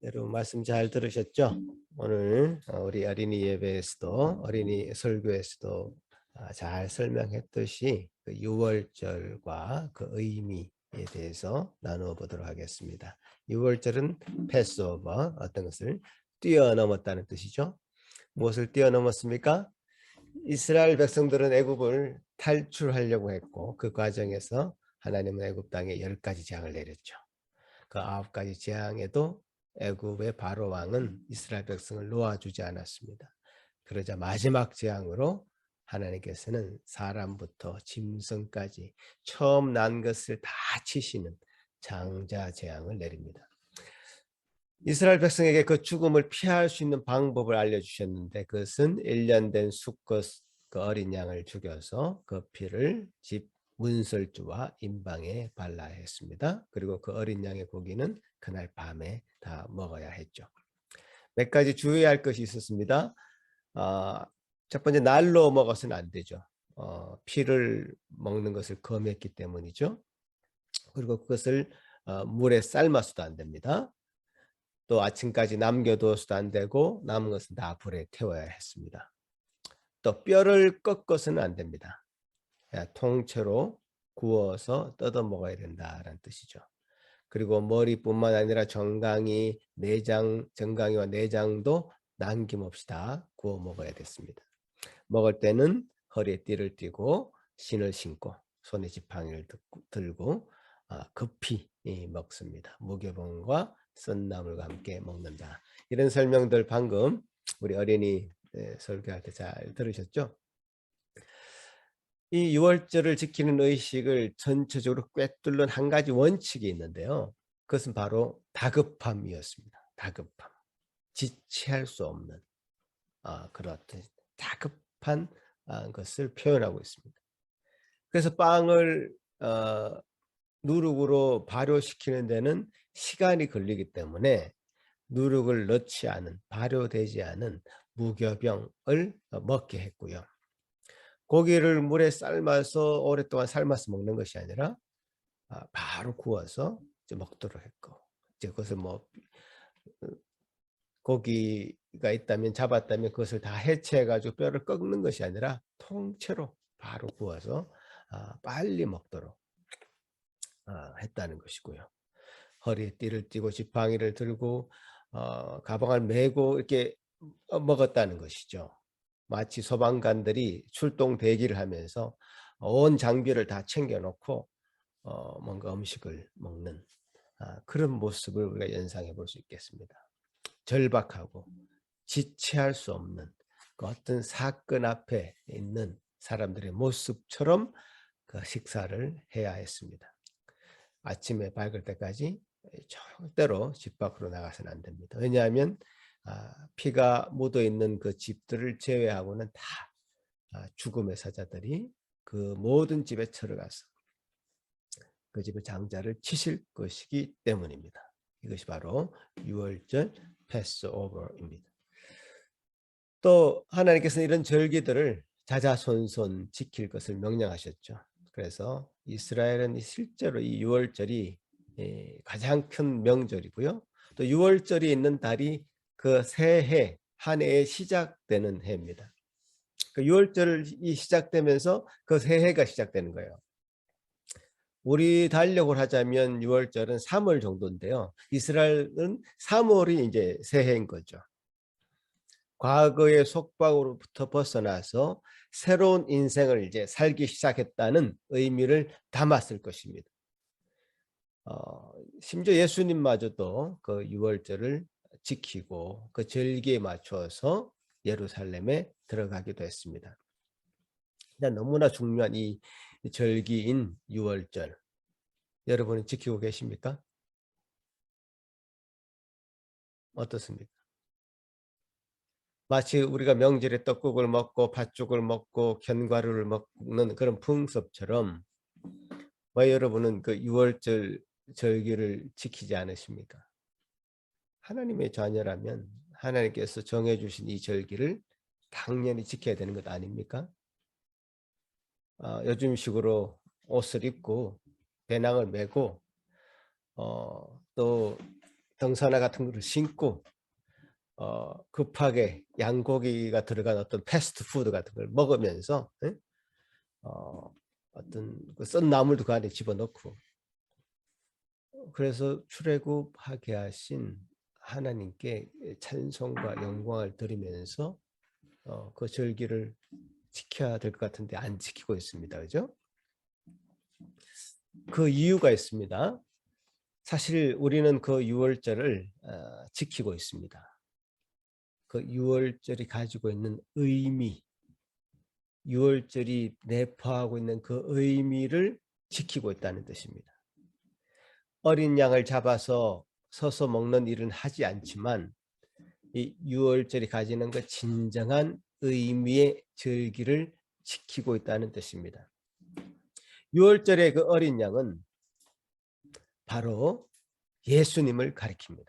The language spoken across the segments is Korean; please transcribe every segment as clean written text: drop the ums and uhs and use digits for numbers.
여러분 말씀 잘 들으셨죠? 오늘 우리 어린이 예배에서도 어린이 설교에서도 잘 설명했듯이 그 유월절과 그 의미에 대해서 나누어 보도록 하겠습니다. 유월절은 패스오버, 어떤 것을 뛰어넘었다는 뜻이죠. 무엇을 뛰어넘었습니까? 이스라엘 백성들은 애굽을 탈출하려고 했고 그 과정에서 하나님은 애굽 땅에 10가지 재앙을 내렸죠. 그 9가지 재앙에도 애굽의 바로 왕은 이스라엘 백성을 놓아주지 않았습니다. 그러자 마지막 재앙으로 하나님께서는 사람부터 짐승까지 처음 난 것을 다 치시는 장자 재앙을 내립니다. 이스라엘 백성에게 그 죽음을 피할 수 있는 방법을 알려주셨는데 그것은 1년 된 수컷 그 어린 양을 죽여서 그 피를 집 문설주와 임방에 발라야 했습니다. 그리고 그 어린 양의 고기는 그날 밤에 다 먹어야 했죠. 몇 가지 주의할 것이 있었습니다. 첫 번째, 날로 먹어서는 안 되죠. 피를 먹는 것을 금했기 때문이죠. 그리고 그것을 물에 삶아서도 안 됩니다. 또 아침까지 남겨두어서도 안 되고 남은 것은 다 불에 태워야 했습니다. 또 뼈를 꺾어서는 안 됩니다. 통째로 구워서 뜯어 먹어야 된다는 뜻이죠. 그리고 머리뿐만 아니라 정강이, 내장, 정강이와 내장도 남김없이 다 구워 먹어야 됐습니다. 먹을 때는 허리에 띠를 띠고 신을 신고 손에 지팡이를 들고 급히 먹습니다. 무교병과 썬나물과 함께 먹는다. 이런 설명들 방금 우리 어린이 설교할 때 잘 들으셨죠? 이 유월절을 지키는 의식을 전체적으로 꿰뚫는 한 가지 원칙이 있는데요. 그것은 바로 다급함이었습니다. 다급함. 지체할 수 없는 그런 다급한 것을 표현하고 있습니다. 그래서 빵을 누룩으로 발효시키는 데는 시간이 걸리기 때문에 누룩을 넣지 않은, 발효되지 않은 무교병을 먹게 했고요. 고기를 물에 삶아서 오랫동안 삶아서 먹는 것이 아니라 바로 구워서 먹도록 했고, 이제 그것을 뭐 고기가 있다면 잡았다면 그것을 다 해체해 가지고 뼈를 꺾는 것이 아니라 통째로 바로 구워서 빨리 먹도록 했다는 것이고요. 허리에 띠를 띠고 지팡이를 들고 가방을 메고 이렇게 먹었다는 것이죠. 마치 소방관들이 출동 대기를 하면서 온 장비를 다 챙겨놓고 뭔가 음식을 먹는 그런 모습을 우리가 연상해 볼 수 있겠습니다. 절박하고 지체할 수 없는 그 어떤 사건 앞에 있는 사람들의 모습처럼 그 식사를 해야 했습니다. 아침에 밝을 때까지 절대로 집 밖으로 나가서는 안 됩니다. 왜냐하면 피가 묻어 있는 그 집들을 제외하고는 다 죽음의 사자들이 그 모든 집에 들어가서 그 집의 장자를 치실 것이기 때문입니다. 이것이 바로 유월절 패스오버입니다. 또 하나님께서는 이런 절기들을 자자손손 지킬 것을 명령하셨죠. 그래서 이스라엘은 실제로 이 유월절이 가장 큰 명절이고요. 또 유월절이 있는 달이 그 새해 한 해에 시작되는 해입니다. 그 유월절이 시작되면서 그 새해가 시작되는 거예요. 우리 달력을 하자면 6월절은 3월 정도인데요. 이스라엘은 3월이 이제 새해인 거죠. 과거의 속박으로부터 벗어나서 새로운 인생을 이제 살기 시작했다는 의미를 담았을 것입니다. 심지어 예수님마저도 그 6월절을 지키고 그 절기에 맞춰서 예루살렘에 들어가기도 했습니다. 너무나 중요한 이 절기인 6월절, 여러분은 지키고 계십니까? 어떻습니까? 마치 우리가 명절에 떡국을 먹고 팥죽을 먹고 견과류를 먹는 그런 풍습처럼 왜 여러분은 그 6월절 절기를 지키지 않으십니까? 하나님의 자녀라면 하나님께서 정해주신 이 절기를 당연히 지켜야 되는 것 아닙니까? 요즘식으로 옷을 입고 배낭을 메고 또 등산화 같은 거를 신고 급하게 양고기가 들어간 어떤 패스트푸드 같은 걸 먹으면서 어떤 그 썬 나물도 그 안에 집어넣고 그래서 출애굽하게 하신 하나님께 찬송과 영광을 드리면서 그 절기를 지켜야 될 것 같은데 안 지키고 있습니다. 그죠? 그 이유가 있습니다. 사실 우리는 그 유월절을 지키고 있습니다. 그 유월절이 가지고 있는 의미, 유월절이 내포하고 있는 그 의미를 지키고 있다는 뜻입니다. 어린 양을 잡아서 서서 먹는 일은 하지 않지만 이 유월절이 가지는 그 진정한 의미의 절기를 지키고 있다는 뜻입니다. 유월절의 그 어린 양은 바로 예수님을 가리킵니다.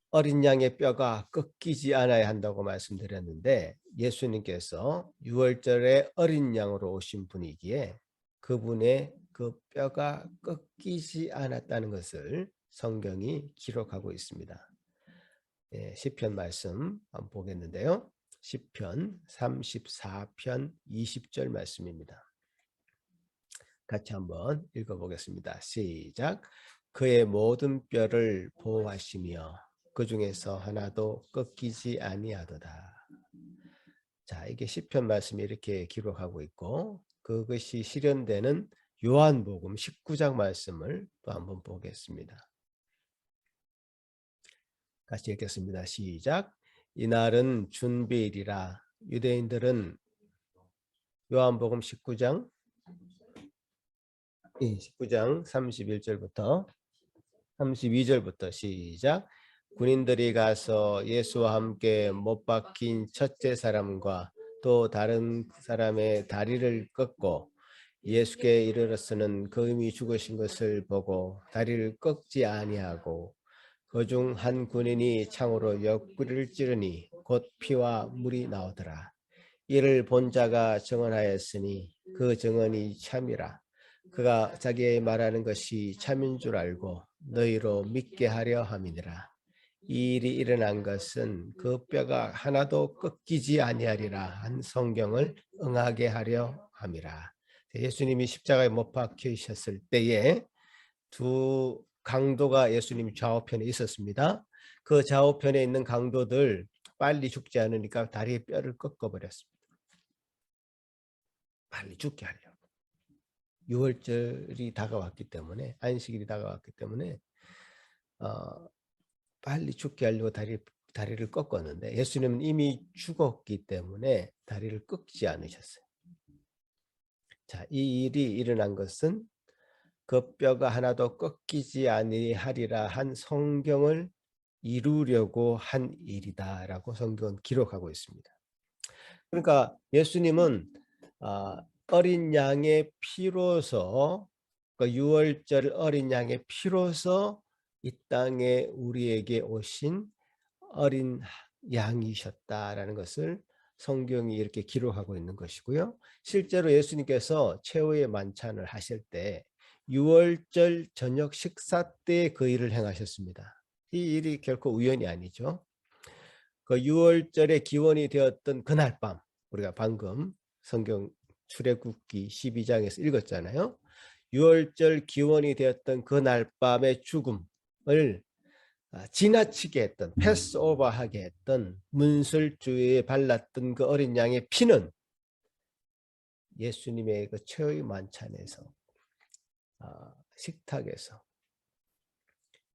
어린 양의 뼈가 꺾이지 않아야 한다고 말씀드렸는데 예수님께서 유월절에 어린 양으로 오신 분이기에 그분의 그 뼈가 꺾이지 않았다는 것을 성경이 기록하고 있습니다. 시편 말씀 한번 보겠는데요. 시편 34편 20절 말씀입니다. 같이 한번 읽어보겠습니다. 시작. 그의 모든 뼈를 보호하시며 그 중에서 하나도 꺾이지 아니하도다. 자, 이게 시편 말씀이 이렇게 기록하고 있고 그것이 실현되는 요한복음 19장 말씀을 또 한번 보겠습니다. 같이 읽겠습니다. 시작. 이날은 준비일이라 유대인들은 요한복음 19장 31절부터 32절부터 시작. 군인들이 가서 예수와 함께 못 박힌 첫째 사람과 또 다른 사람의 다리를 꺾고 예수께 이르러서는 그음이 죽으신 것을 보고 다리를 꺾지 아니하고 그중 한 군인이 창으로 옆구리를 찌르니 곧 피와 물이 나오더라. 이를 본 자가 증언하였으니 그 증언이 참이라. 그가 자기의 말하는 것이 참인 줄 알고 너희로 믿게 하려 함이니라. 이 일이 일어난 것은 그 뼈가 하나도 꺾이지 아니하리라 한 성경을 응하게 하려 함이라. 예수님이 십자가에 못 박히셨을 때에 두 강도가 예수님 좌우편에 있었습니다. 그 좌우편에 있는 강도들 빨리 죽지 않으니까 다리에 뼈를 꺾어버렸습니다. 빨리 죽게 하려고. 유월절이 다가왔기 때문에 안식일이 다가왔기 때문에 빨리 죽게 하려고 다리를 꺾었는데 예수님은 이미 죽었기 때문에 다리를 꺾지 않으셨어요. 자, 이 일이 일어난 것은 그 뼈가 하나도 꺾이지 아니하리라 한 성경을 이루려고 한 일이다라고 성경은 기록하고 있습니다. 그러니까 예수님은 어린 양의 피로서 그 유월절 어린 양의 피로서 이 땅에 우리에게 오신 어린 양이셨다라는 것을 성경이 이렇게 기록하고 있는 것이고요. 실제로 예수님께서 최후의 만찬을 하실 때 유월절 저녁 식사 때 그 일을 행하셨습니다. 이 일이 결코 우연이 아니죠. 그 유월절의 기원이 되었던 그날 밤 우리가 방금 성경 출애굽기 12장에서 읽었잖아요. 유월절 기원이 되었던 그날 밤의 죽음을 지나치게 했던 패스오버하게 했던 문설주에 발랐던 그 어린 양의 피는 예수님의 그 최후의 만찬에서 식탁에서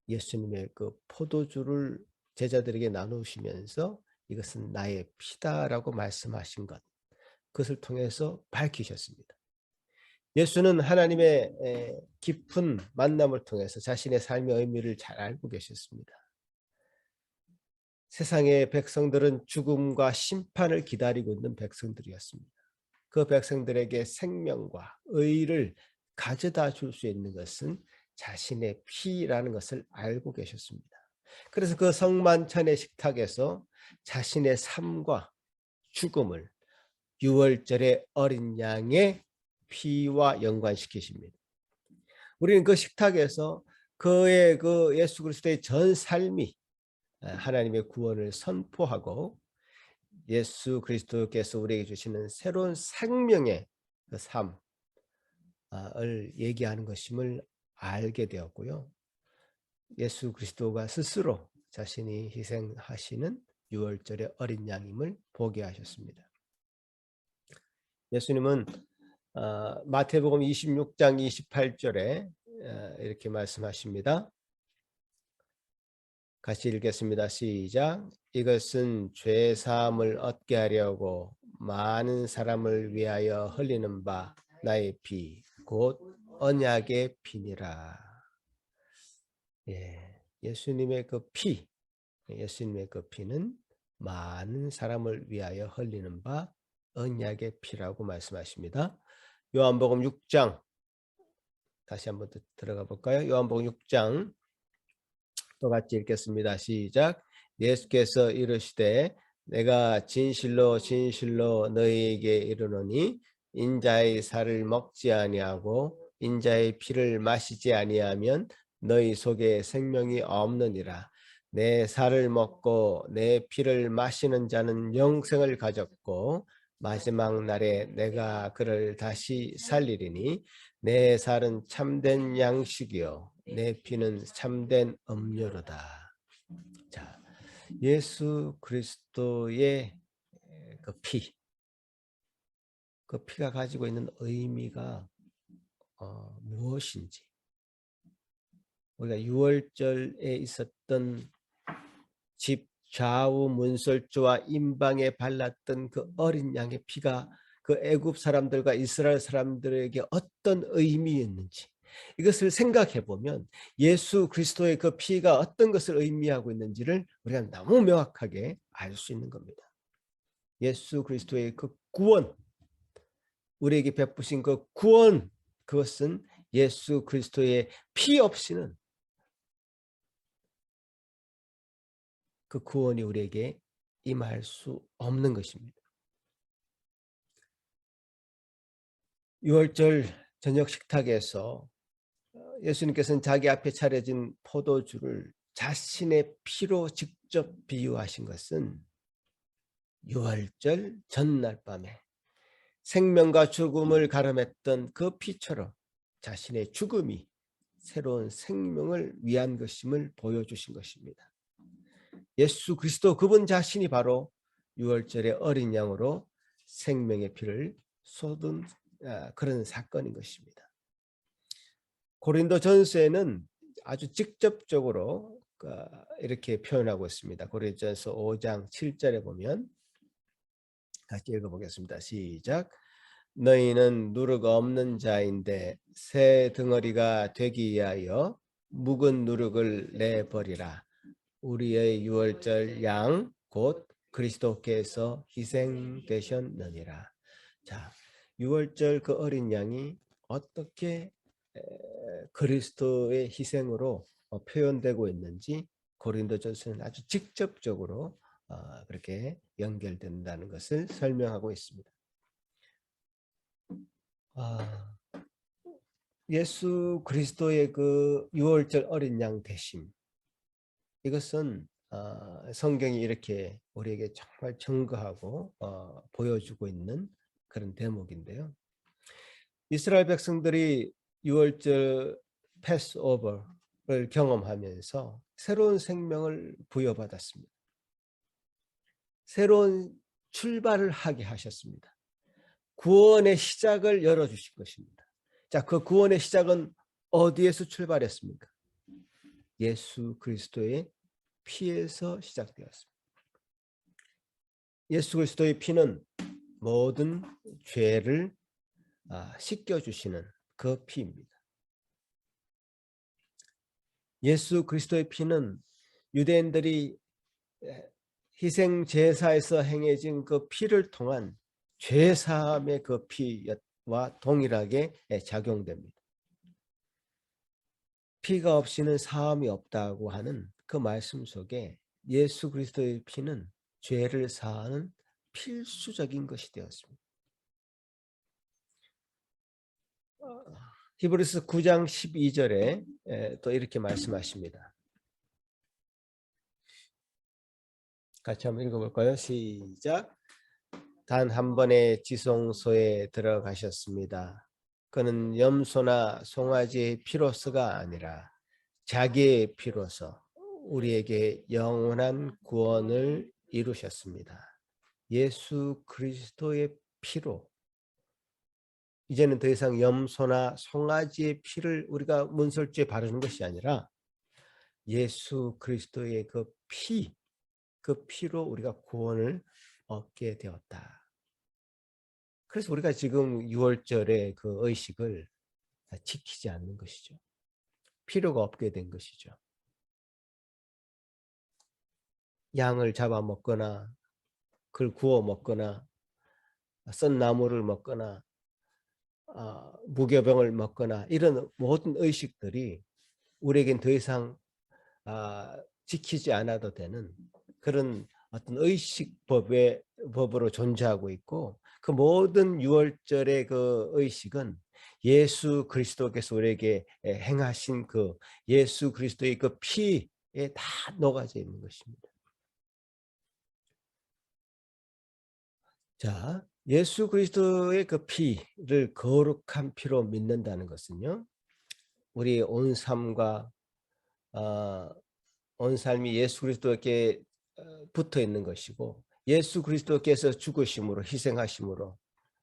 예수님의 그 포도주를 제자들에게 나누시면서 이것은 나의 피다라고 말씀하신 것, 그것을 통해서 밝히셨습니다. 예수는 하나님의 깊은 만남을 통해서 자신의 삶의 의미를 잘 알고 계셨습니다. 세상의 백성들은 죽음과 심판을 기다리고 있는 백성들이었습니다. 그 백성들에게 생명과 의를 가져다 줄 수 있는 것은 자신의 피라는 것을 알고 계셨습니다. 그래서 그 성만찬의 식탁에서 자신의 삶과 죽음을 유월절의 어린 양의 피와 연관시키십니다. 우리는 그 식탁에서 그의 그 예수 그리스도의 전 삶이 하나님의 구원을 선포하고 예수 그리스도께서 우리에게 주시는 새로운 생명의 그 삶을 얘기하는 것임을 알게 되었고요. 예수 그리스도가 스스로 자신이 희생하시는 유월절의 어린 양임을 보게 하셨습니다. 예수님은 마태복음 26장 28절에 이렇게 말씀하십니다. 같이 읽겠습니다. 시작. 이것은 죄 사함을 얻게 하려고 많은 사람을 위하여 흘리는 바 나의 피 곧 언약의 피니라. 예수님의 그 피, 예수님의 그 피는 많은 사람을 위하여 흘리는 바 언약의 피라고 말씀하십니다. 요한복음 6장 다시 한번 들어가 볼까요? 요한복음 6장 또 같이 읽겠습니다. 시작. 예수께서 이르시되 내가 진실로 진실로 너희에게 이르노니 인자의 살을 먹지 아니하고 인자의 피를 마시지 아니하면 너희 속에 생명이 없느니라. 내 살을 먹고 내 피를 마시는 자는 영생을 가졌고 마지막 날에 내가 그를 다시 살리리니 내 살은 참된 양식이요 내 피는 참된 음료로다. 자, 예수 그리스도의 그 피, 그 피가 가지고 있는 의미가 무엇인지, 우리가 유월절에 있었던 집 좌우 문설주와 임방에 발랐던 그 어린 양의 피가 그 애굽 사람들과 이스라엘 사람들에게 어떤 의미였는지 이것을 생각해 보면 예수 그리스도의 그 피가 어떤 것을 의미하고 있는지를 우리가 너무 명확하게 알 수 있는 겁니다. 예수 그리스도의 그 구원, 우리에게 베푸신 그 구원, 그것은 예수 그리스도의 피 없이는 그 구원이 우리에게 임할 수 없는 것입니다. 유월절 저녁 식탁에서 예수님께서는 자기 앞에 차려진 포도주를 자신의 피로 직접 비유하신 것은 유월절 전날 밤에 생명과 죽음을 가름했던 그 피처럼 자신의 죽음이 새로운 생명을 위한 것임을 보여주신 것입니다. 예수 그리스도 그분 자신이 바로 유월절의 어린 양으로 생명의 피를 쏟은 그런 사건인 것입니다. 고린도 전서에는 아주 직접적으로 이렇게 표현하고 있습니다. 고린도전서 5장 7절에 보면 같이 읽어보겠습니다. 시작. 너희는 누룩 없는 자인데 새 덩어리가 되기 위하여 묵은 누룩을 내버리라. 우리의 유월절 양 곧 그리스도께서 희생되셨느니라. 자, 유월절 그 어린 양이 어떻게 그리스도의 희생으로 표현되고 있는지 고린도전서는 아주 직접적으로 그렇게 연결된다는 것을 설명하고 있습니다. 예수 그리스도의 그 유월절 어린 양 대심, 이것은 성경이 이렇게 우리에게 정말 증거하고 보여주고 있는 그런 대목인데요. 이스라엘 백성들이 유월절 패스오버를 경험하면서 새로운 생명을 부여받았습니다. 새로운 출발을 하게 하셨습니다. 구원의 시작을 열어주신 것입니다. 자, 그 구원의 시작은 어디에서 출발했습니까? 예수 그리스도의 피에서 시작되었습니다. 예수 그리스도의 피는 모든 죄를 씻겨주시는 그 피입니다. 예수 그리스도의 피는 유대인들이 희생 제사에서 행해진 그 피를 통한 죄사함의 그 피와 동일하게 작용됩니다. 피가 없이는 사함이 없다고 하는 그 말씀 속에 예수 그리스도의 피는 죄를 사하는 필수적인 것이 되었습니다. 히브리서 9장 12절에 또 이렇게 말씀하십니다. 같이 한번 읽어볼까요? 시작. 단 한 번의 지성소에 들어가셨습니다. 그는 염소나 송아지의 피로서가 아니라 자기의 피로서 우리에게 영원한 구원을 이루셨습니다. 예수 그리스도의 피로, 이제는 더 이상 염소나 송아지의 피를 우리가 문설주에 바르는 것이 아니라 예수 그리스도의 그 피로 우리가 구원을 얻게 되었다. 그래서 우리가 지금 6월절에 그 의식을 지키지 않는 것이죠. 필요가 없게 된 것이죠. 양을 잡아 먹거나 그걸 구워 먹거나 썬 나무를 먹거나 무교병을 먹거나 이런 모든 의식들이 우리에겐 더 이상 지키지 않아도 되는 그런 어떤 법으로 존재하고 있고, 그 모든 유월절의 그 의식은 예수 그리스도께서 우리에게 행하신 그 예수 그리스도의 그 피에 다 녹아져 있는 것입니다. 자, 예수 그리스도의 그 피를 거룩한 피로 믿는다는 것은요, 우리 온 삶과 온 삶이 예수 그리스도께 붙어 있는 것이고, 예수 그리스도께서 죽으심으로 희생하심으로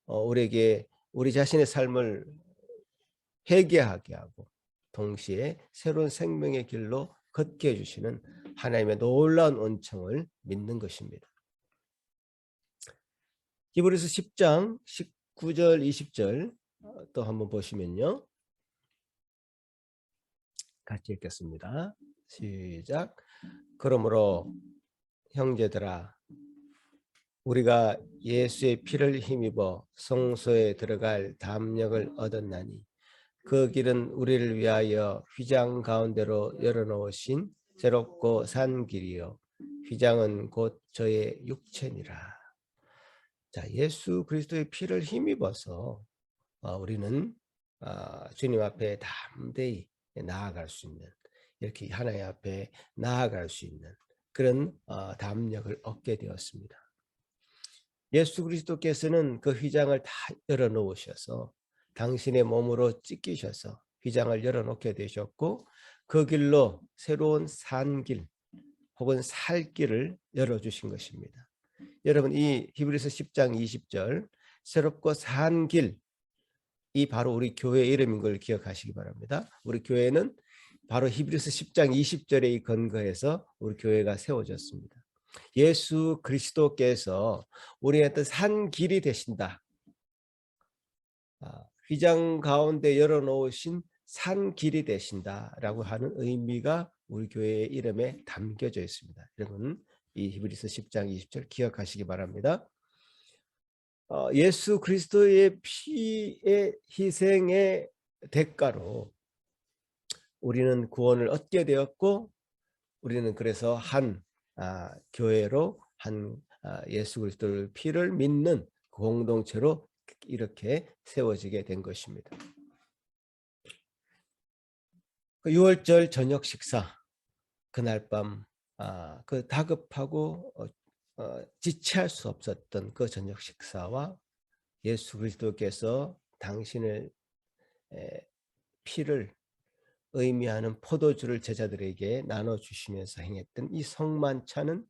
우리에게 우리 자신의 삶을 회개하게 하고 동시에 새로운 생명의 길로 걷게 해주시는 하나님의 놀라운 은총을 믿는 것입니다. 히브리서 10장 19절 20절 또 한번 보시면요, 같이 읽겠습니다. 시작. 그러므로 형제들아, 우리가 예수의 피를 힘입어 성소에 들어갈 담력을 얻었나니 그 길은 우리를 위하여 휘장 가운데로 열어놓으신 새롭고 산 길이요 휘장은 곧 저의 육체니라. 자, 예수 그리스도의 피를 힘입어서 우리는 주님 앞에 담대히 나아갈 수 있는, 이렇게 하나님 앞에 나아갈 수 있는 그런 담력을 얻게 되었습니다. 예수 그리스도께서는 그 휘장을 다 열어놓으셔서 당신의 몸으로 찢기셔서 휘장을 열어놓게 되셨고, 그 길로 새로운 산길 혹은 살 길을 열어주신 것입니다. 여러분, 이 히브리서 10장 20절 새롭고 산 길, 이 바로 우리 교회 이름인 걸 기억하시기 바랍니다. 우리 교회는 바로 히브리서 10장 20절에 근거해서 우리 교회가 세워졌습니다. 예수 그리스도께서 우리한테 산 길이 되신다. 휘장 가운데 열어놓으신 산 길이 되신다라고 하는 의미가 우리 교회의 이름에 담겨져 있습니다. 여러분, 이 히브리서 10장 20절 기억하시기 바랍니다. 예수 그리스도의 피의 희생의 대가로 우리는 구원을 얻게 되었고, 우리는 그래서 한 교회로 한 예수 그리스도의 피를 믿는 공동체로 이렇게 세워지게 된 것입니다. 6월절 저녁 식사, 그날 밤 그 다급하고 지체할 수 없었던 그 저녁 식사와 예수 그리스도께서 당신의 피를 의미하는 포도주를 제자들에게 나눠주시면서 행했던 이 성만찬은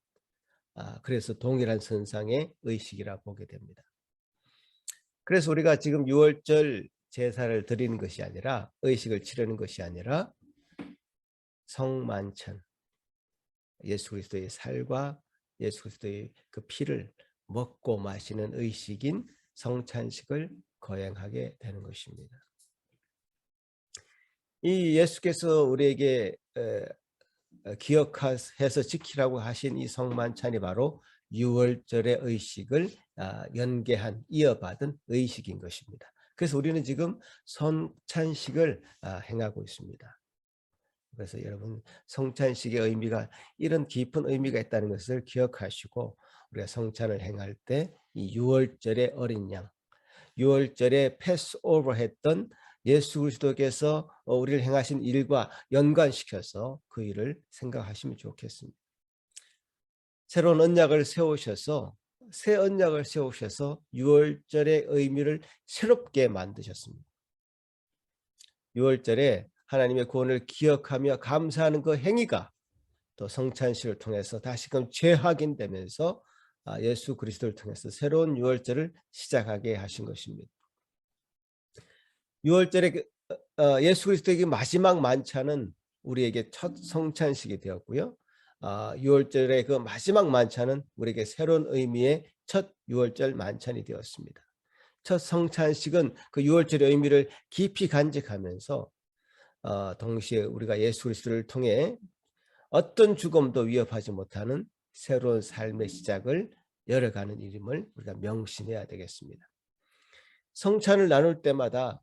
그래서 동일한 선상의 의식이라 보게 됩니다. 그래서 우리가 지금 6월절 제사를 드리는 것이 아니라, 의식을 치르는 것이 아니라 성만찬, 예수 그리스도의 살과 예수 그리스도의 그 피를 먹고 마시는 의식인 성찬식을 거행하게 되는 것입니다. 이 예수께서 우리에게 기억해서 지키라고 하신 이 성만찬이 바로 6월절의 의식을 연계한, 이어받은 의식인 것입니다. 그래서 우리는 지금 성찬식을 행하고 있습니다. 그래서 여러분, 성찬식의 의미가 이런 깊은 의미가 있다는 것을 기억하시고, 우리가 성찬을 행할 때 이 6월절의 어린 양, 6월절에 패스오버 했던 예수 그리스도께서 우리를 행하신 일과 연관시켜서 그 일을 생각하시면 좋겠습니다. 새로운 언약을 세우셔서 새 언약을 세우셔서 유월절의 의미를 새롭게 만드셨습니다. 유월절에 하나님의 구원을 기억하며 감사하는 그 행위가 또 성찬식을 통해서 다시금 재확인되면서 예수 그리스도를 통해서 새로운 유월절을 시작하게 하신 것입니다. 유월절에 예수 그리스도에게 마지막 만찬은 우리에게 첫 성찬식이 되었고요. 유월절의 그 마지막 만찬은 우리에게 새로운 의미의 첫 유월절 만찬이 되었습니다. 첫 성찬식은 그 유월절의 의미를 깊이 간직하면서 동시에 우리가 예수 그리스도를 통해 어떤 죽음도 위협하지 못하는 새로운 삶의 시작을 열어가는 일임을 우리가 명심해야 되겠습니다. 성찬을 나눌 때마다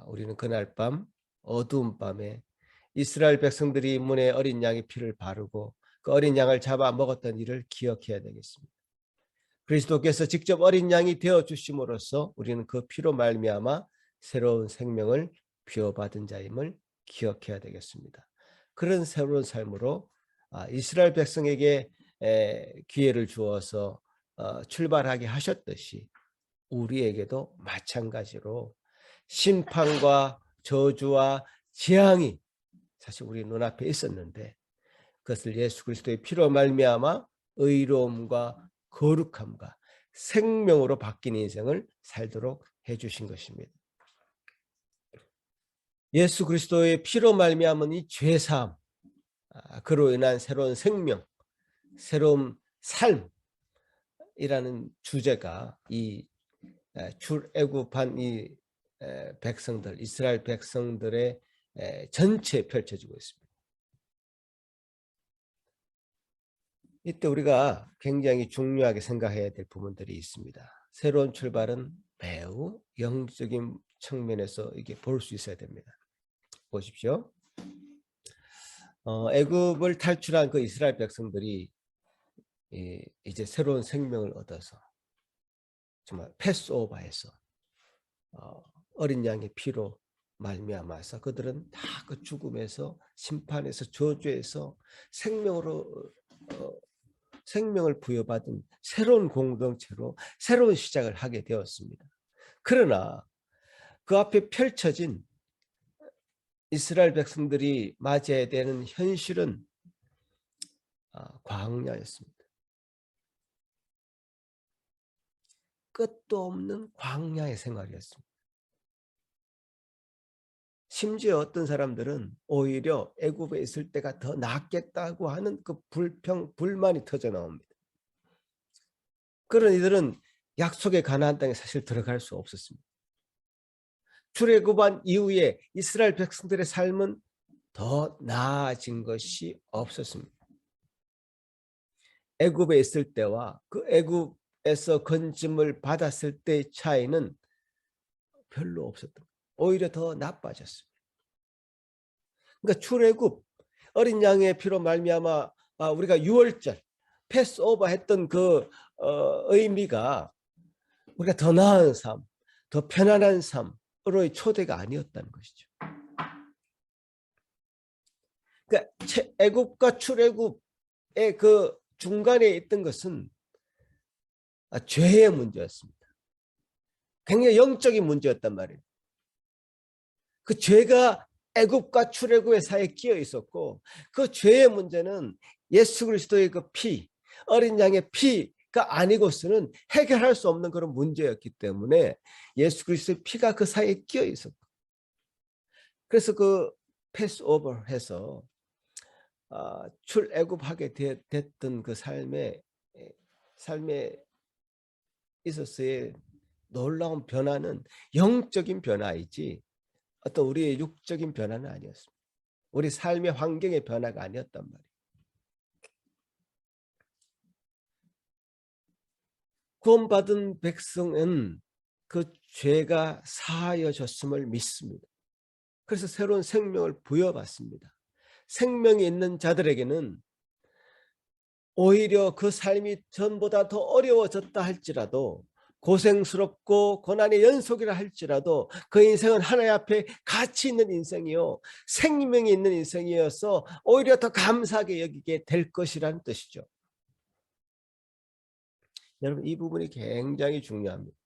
우리는 그날 밤 어두운 밤에 이스라엘 백성들이 문에 어린 양의 피를 바르고 그 어린 양을 잡아 먹었던 일을 기억해야 되겠습니다. 그리스도께서 직접 어린 양이 되어 주심으로써 우리는 그 피로 말미암아 새로운 생명을 부여받은 자임을 기억해야 되겠습니다. 그런 새로운 삶으로 이스라엘 백성에게 기회를 주어서 출발하게 하셨듯이 우리에게도 마찬가지로 심판과 저주와 재앙이 사실 우리 눈앞에 있었는데 그것을 예수 그리스도의 피로 말미암아 의로움과 거룩함과 생명으로 바뀐 인생을 살도록 해주신 것입니다. 예수 그리스도의 피로 말미암은 이 죄사함, 그로 인한 새로운 생명, 새로운 삶이라는 주제가 이 출애굽한 이 백성들, 이스라엘 백성들의 전체에 펼쳐지고 있습니다. 이때 우리가 굉장히 중요하게 생각해야 될 부분들이 있습니다. 새로운 출발은 매우 영적인 측면에서 이게 볼 수 있어야 됩니다. 보십시오. 애굽을 탈출한 그 이스라엘 백성들이 이제 새로운 생명을 얻어서 정말 패스오버해서 어린 양의 피로 말미암아서 그들은 다 그 죽음에서 심판에서 저주에서 생명을 부여받은 새로운 공동체로 새로운 시작을 하게 되었습니다. 그러나 그 앞에 펼쳐진 이스라엘 백성들이 맞이해야 되는 현실은 광야였습니다. 끝도 없는 광야의 생활이었습니다. 심지어 어떤 사람들은 오히려 애굽에 있을 때가 더 낫겠다고 하는 그 불만이 터져 나옵니다. 그런 이들은 약속의 가나안 땅에 사실 들어갈 수 없었습니다. 출애굽한 이후에 이스라엘 백성들의 삶은 더 나아진 것이 없었습니다. 애굽에 있을 때와 그 애굽에서 건짐을 받았을 때의 차이는 별로 없었던 거예요. 오히려 더 나빠졌습니다. 그러니까 출애굽 어린 양의 피로 말미암아 우리가 유월절 패스오버 했던 그 의미가 우리가 더 나은 삶, 더 편안한 삶으로의 초대가 아니었다는 것이죠. 그러니까 애굽과 출애굽의 그 중간에 있던 것은 죄의 문제였습니다. 굉장히 영적인 문제였단 말이에요. 그 죄가 애굽과 출애굽의 사이에 끼어 있었고 그 죄의 문제는 예수 그리스도의 그 피, 어린 양의 피가 아니고서는 해결할 수 없는 그런 문제였기 때문에 예수 그리스도의 피가 그 사이에 끼어 있었고 그래서 그 패스오버해서 출애굽하게 됐던 그 삶에 있어서의 놀라운 변화는 영적인 변화이지 어떤 우리의 육적인 변화는 아니었습니다. 우리 삶의 환경의 변화가 아니었단 말이에요. 구원받은 백성은 그 죄가 사하여졌음을 믿습니다. 그래서 새로운 생명을 부여받습니다. 생명이 있는 자들에게는 오히려 그 삶이 전보다 더 어려워졌다 할지라도 고생스럽고 고난의 연속이라 할지라도 그 인생은 하나님 앞에 가치 있는 인생이요, 생명이 있는 인생이어서 오히려 더 감사하게 여기게 될 것이라는 뜻이죠. 여러분, 이 부분이 굉장히 중요합니다.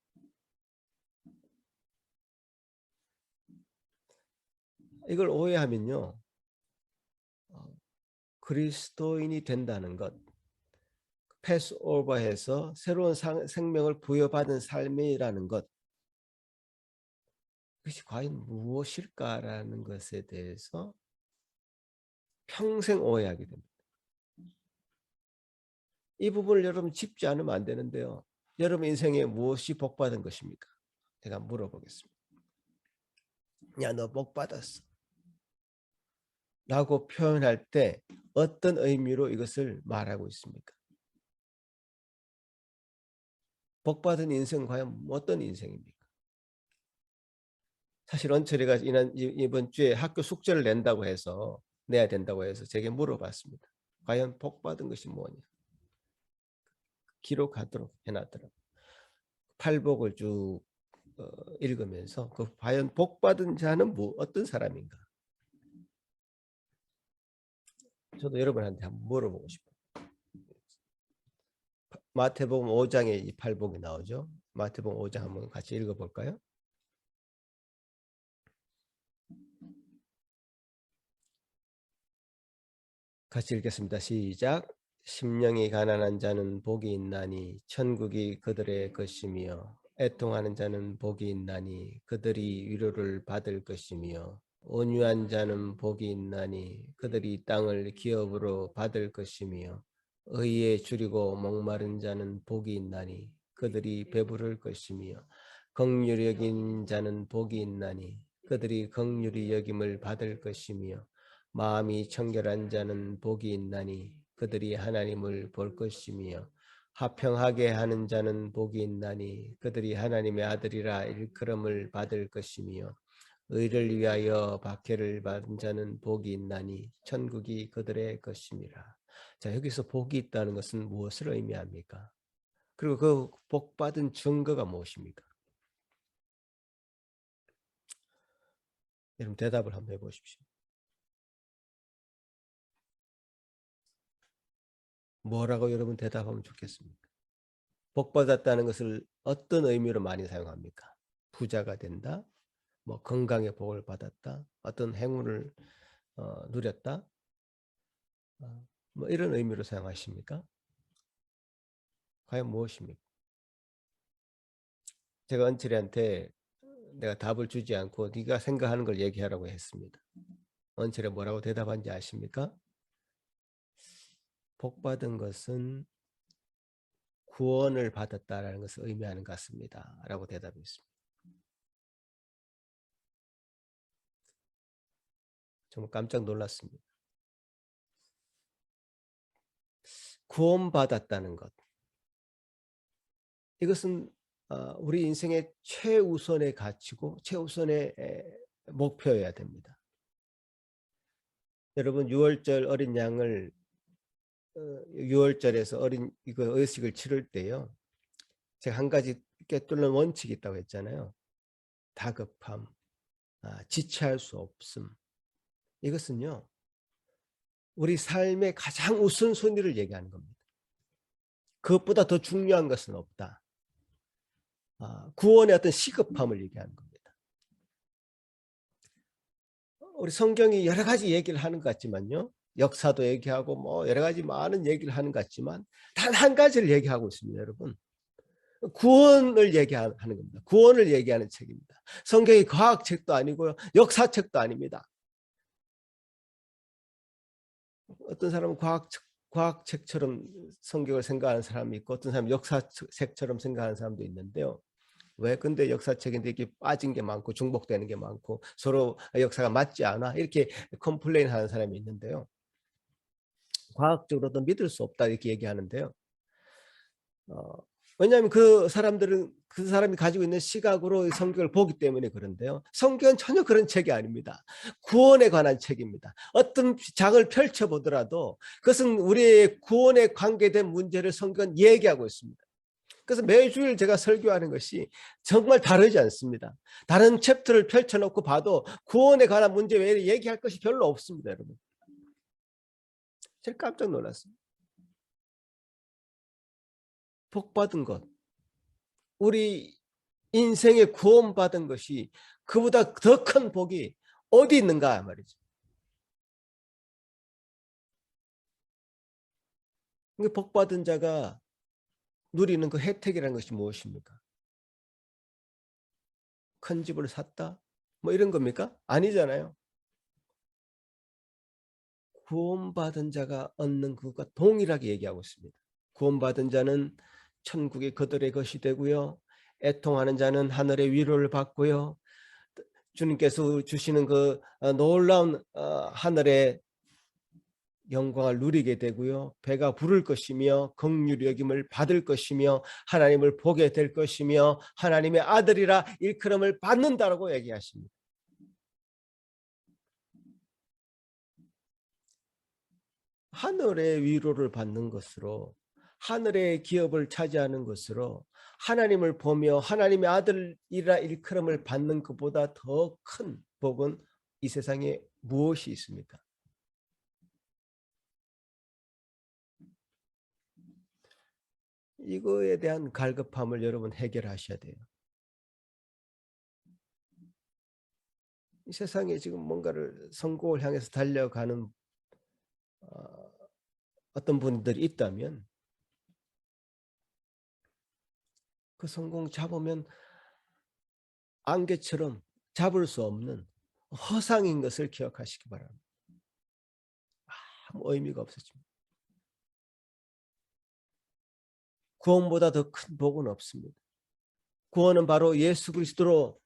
이걸 오해하면요, 그리스도인이 된다는 것, 패스오버해서 새로운 생명을 부여받은 삶이라는 것, 그것이 과연 무엇일까라는 것에 대해서 평생 오해하게 됩니다. 이 부분을 여러분 짚지 않으면 안 되는데요. 여러분 인생에 무엇이 복받은 것입니까? 제가 물어보겠습니다. 야, 너 복받았어 라고 표현할 때 어떤 의미로 이것을 말하고 있습니까? 복받은 인생 과연 어떤 인생입니까? 사실 원철이가 이번 주에 학교 숙제를 내야 된다고 해서 제게 물어봤습니다. 과연 복받은 것이 뭐냐? 기록하도록 해놨더라고요. 팔복을 쭉 읽으면서 그 과연 복받은 자는 어떤 사람인가? 저도 여러분한테 한번 물어보고 싶어요. 마태복음 5장에 이 팔복이 나오죠. 마태복음 5장 한번 같이 읽어볼까요? 같이 읽겠습니다. 시작. 심령이 가난한 자는 복이 있나니 천국이 그들의 것이며, 애통하는 자는 복이 있나니 그들이 위로를 받을 것이며, 온유한 자는 복이 있나니 그들이 땅을 기업으로 받을 것이며, 의에 줄이고 목마른 자는 복이 있나니 그들이 배부를 것이며, 긍휼히 여긴 자는 복이 있나니 그들이 긍휼히 여김을 받을 것이며, 마음이 청결한 자는 복이 있나니 그들이 하나님을 볼 것이며, 화평하게 하는 자는 복이 있나니 그들이 하나님의 아들이라 일컬음을 받을 것이며, 의를 위하여 박해를 받은 자는 복이 있나니 천국이 그들의 것임이라. 자, 여기서 복이 있다는 것은 무엇을 의미합니까? 그리고 그 복받은 증거가 무엇입니까? 여러분 대답을 한번 해보십시오. 뭐라고 여러분 대답하면 좋겠습니까? 복받았다는 것을 어떤 의미로 많이 사용합니까? 부자가 된다, 뭐 건강의 복을 받았다, 어떤 행운을 누렸다, 뭐 이런 의미로 사용하십니까? 과연 무엇입니까? 제가 은철이한테 내가 답을 주지 않고 네가 생각하는 걸 얘기하라고 했습니다. 은철이 뭐라고 대답한지 아십니까? 복받은 것은 구원을 받았다라는 것을 의미하는 것 같습니다 라고 대답했습니다. 정말 깜짝 놀랐습니다. 구원받았다는 것, 이것은 우리 인생의 최우선의 가치고 최우선의 목표여야 됩니다. 여러분 6월절 어린 양을 6월절에서 이거 의식을 치를 때요, 제가 한 가지 꿰뚫는 원칙이 있다고 했잖아요. 다급함, 지체할 수 없음. 이것은요, 우리 삶의 가장 우선순위를 얘기하는 겁니다. 그것보다 더 중요한 것은 없다. 구원의 어떤 시급함을 얘기하는 겁니다. 우리 성경이 여러 가지 얘기를 하는 것 같지만요, 역사도 얘기하고 뭐 여러 가지 많은 얘기를 하는 것 같지만 단 한 가지를 얘기하고 있습니다. 여러분, 구원을 얘기하는 겁니다. 구원을 얘기하는 책입니다. 성경이 과학책도 아니고요, 역사책도 아닙니다. 어떤 사람은 과학책처럼 성경을 생각하는 사람이 있고, 어떤 사람은 역사책처럼 생각하는 사람도 있는데요. 왜 근데 역사책인데 이렇게 빠진 게 많고 중복되는 게 많고 서로 역사가 맞지 않아, 이렇게 컴플레인 하는 사람이 있는데요. 과학적으로도 믿을 수 없다 이렇게 얘기하는데요. 왜냐하면 그 사람이 가지고 있는 시각으로 성경을 보기 때문에 그런데요. 성경은 전혀 그런 책이 아닙니다. 구원에 관한 책입니다. 어떤 장을 펼쳐보더라도 그것은 우리의 구원에 관계된 문제를 성경은 얘기하고 있습니다. 그래서 매주일 제가 설교하는 것이 정말 다르지 않습니다. 다른 챕터를 펼쳐놓고 봐도 구원에 관한 문제 외에 얘기할 것이 별로 없습니다, 여러분. 제가 깜짝 놀랐어요. 복 받은 것, 우리 인생에 구원받은 것이 그보다 더 큰 복이 어디 있는가 말이죠. 복 받은 자가 누리는 그 혜택이라는 것이 무엇입니까? 큰 집을 샀다? 뭐 이런 겁니까? 아니잖아요. 구원받은 자가 얻는 그것과 동일하게 얘기하고 있습니다. 구원받은 자는 천국이 그들의 것이 되고요. 애통하는 자는 하늘의 위로를 받고요. 주님께서 주시는 그 놀라운 하늘의 영광을 누리게 되고요. 배가 부를 것이며 긍휼히 여김을 받을 것이며 하나님을 보게 될 것이며 하나님의 아들이라 일컬음을 받는다라고 얘기하십니다. 하늘의 위로를 받는 것으로, 하늘의 기업을 차지하는 것으로 하나님을 보며 하나님의 아들이라 일컬음을 받는 것보다 더 큰 복은 이 세상에 무엇이 있습니까? 이거에 대한 갈급함을 여러분 해결하셔야 돼요. 이 세상에 지금 뭔가를 성공을 향해서 달려가는 어떤 분들이 있다면 그 성공 잡으면 안개처럼 잡을 수 없는 허상인 것을 기억하시기 바랍니다. 아무 의미가 없어집니다. 구원보다 더 큰 복은 없습니다. 구원은 바로 예수 그리스도로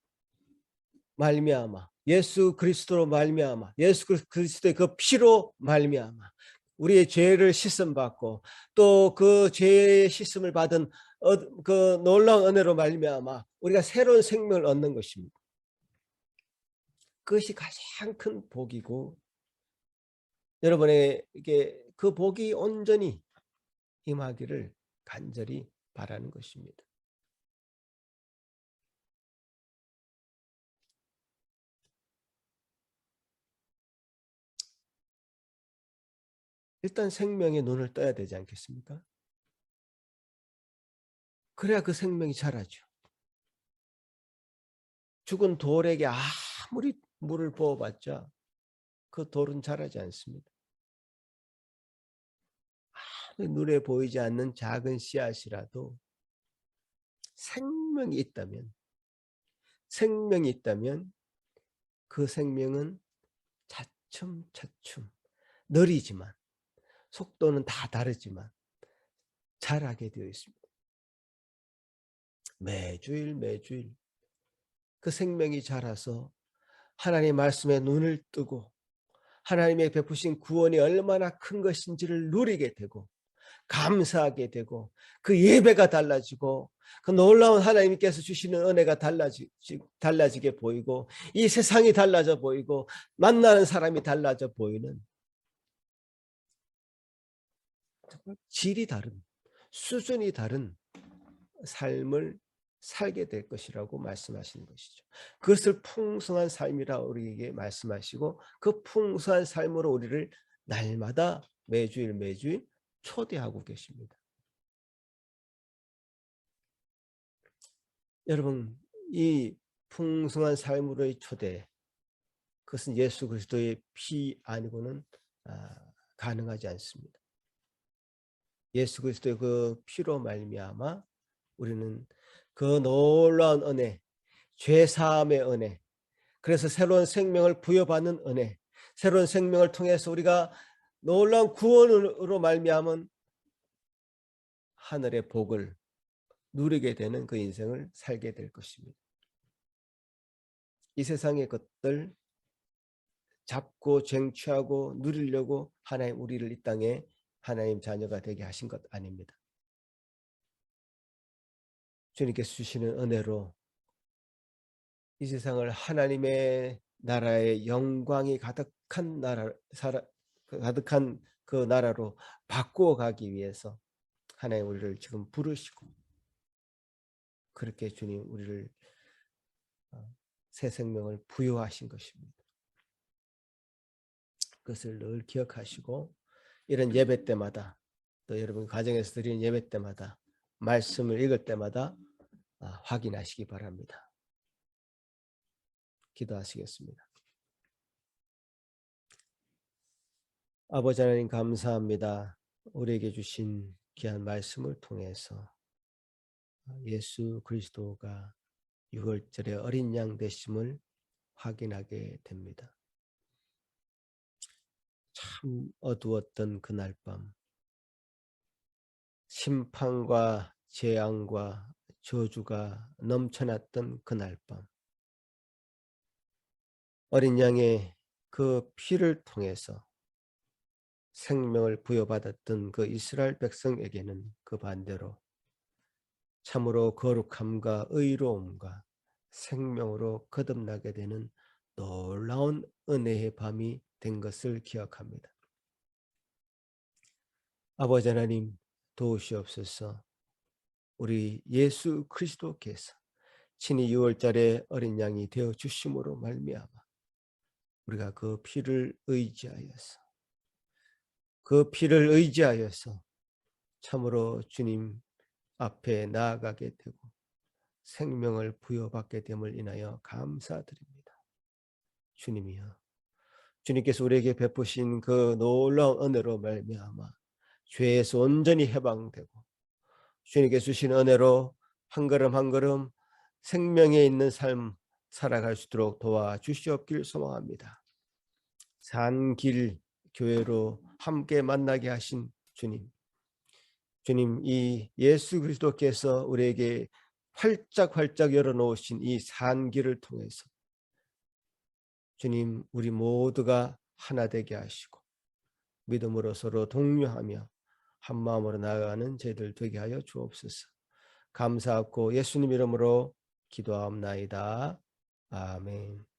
말미암아, 예수 그리스도로 말미암아, 예수 그리스도의 그 피로 말미암아 우리의 죄를 씻음 받고 또 그 죄의 씻음을 받은 그 놀라운 은혜로 말미암아 우리가 새로운 생명을 얻는 것입니다. 그것이 가장 큰 복이고 여러분에게 그 복이 온전히 임하기를 간절히 바라는 것입니다. 일단 생명의 눈을 떠야 되지 않겠습니까? 그래야 그 생명이 자라죠. 죽은 돌에게 아무리 물을 부어봤자 그 돌은 자라지 않습니다. 눈에 보이지 않는 작은 씨앗이라도 생명이 있다면 그 생명은 차츰차츰 느리지만 속도는 다 다르지만 자라게 되어 있습니다. 매주일 그 생명이 자라서 하나님의 말씀에 눈을 뜨고 하나님의 베푸신 구원이 얼마나 큰 것인지를 누리게 되고 감사하게 되고 그 예배가 달라지고 그 놀라운 하나님께서 주시는 은혜가 달라지게 보이고 이 세상이 달라져 보이고 만나는 사람이 달라져 보이는 질이 다른 수준이 다른 삶을 살게 될 것이라고 말씀하시는 것이죠. 그것을 풍성한 삶이라 우리에게 말씀하시고 그 풍성한 삶으로 우리를 날마다 매주일 초대하고 계십니다. 여러분 이 풍성한 삶으로의 초대 그것은 예수 그리스도의 피 아니고는 가능하지 않습니다. 예수 그리스도의 그 피로 말미암아 우리는 그 놀라운 은혜, 죄사함의 은혜, 그래서 새로운 생명을 부여받는 은혜, 새로운 생명을 통해서 우리가 놀라운 구원으로 말미암은 하늘의 복을 누리게 되는 그 인생을 살게 될 것입니다. 이 세상의 것들 잡고 쟁취하고 누리려고 하나님 우리를 이 땅에 하나님 자녀가 되게 하신 것 아닙니다. 주님께서 주시는 은혜로 이 세상을 하나님의 나라의 영광이 가득한 가득한 그 나라로 바꾸어 가기 위해서 하나님 우리를 지금 부르시고 그렇게 주님 우리를 새 생명을 부여하신 것입니다. 그것을 늘 기억하시고 이런 예배 때마다 또 여러분 가정에서 드리는 예배 때마다 말씀을 읽을 때마다 확인하시기 바랍니다. 기도하시겠습니다. 아버지 하나님 감사합니다. 우리에게 주신 귀한 말씀을 통해서 예수 그리스도가 6월절의 어린 양 되심을 확인하게 됩니다. 참 어두웠던 그날 밤, 심판과 재앙과 저주가 넘쳐났던 그날 밤, 어린 양의 그 피를 통해서 생명을 부여받았던 그 이스라엘 백성에게는 그 반대로 참으로 거룩함과 의로움과 생명으로 거듭나게 되는 놀라운 은혜의 밤이 된 것을 기억합니다. 아버지 하나님 도우시옵소서. 우리 예수 그리스도께서 친히 6월절에 어린 양이 되어 주심으로 말미암아 우리가 그 피를 의지하여서 참으로 주님 앞에 나아가게 되고 생명을 부여받게 됨을 인하여 감사드립니다. 주님이여, 주님께서 우리에게 베푸신 그 놀라운 은혜로 말미암아 죄에서 온전히 해방되고 주님께서 주신 은혜로 한 걸음 한 걸음 생명에 있는 삶 살아갈 수 있도록 도와주시옵길 소망합니다. 산길 교회로 함께 만나게 하신 주님, 이 예수 그리스도께서 우리에게 활짝 열어놓으신 이 산길을 통해서 주님 우리 모두가 하나 되게 하시고 믿음으로 서로 동료하며 한 마음으로 나아가는 저희들 되게 하여 주옵소서. 감사하고 예수님 이름으로 기도하옵나이다. 아멘.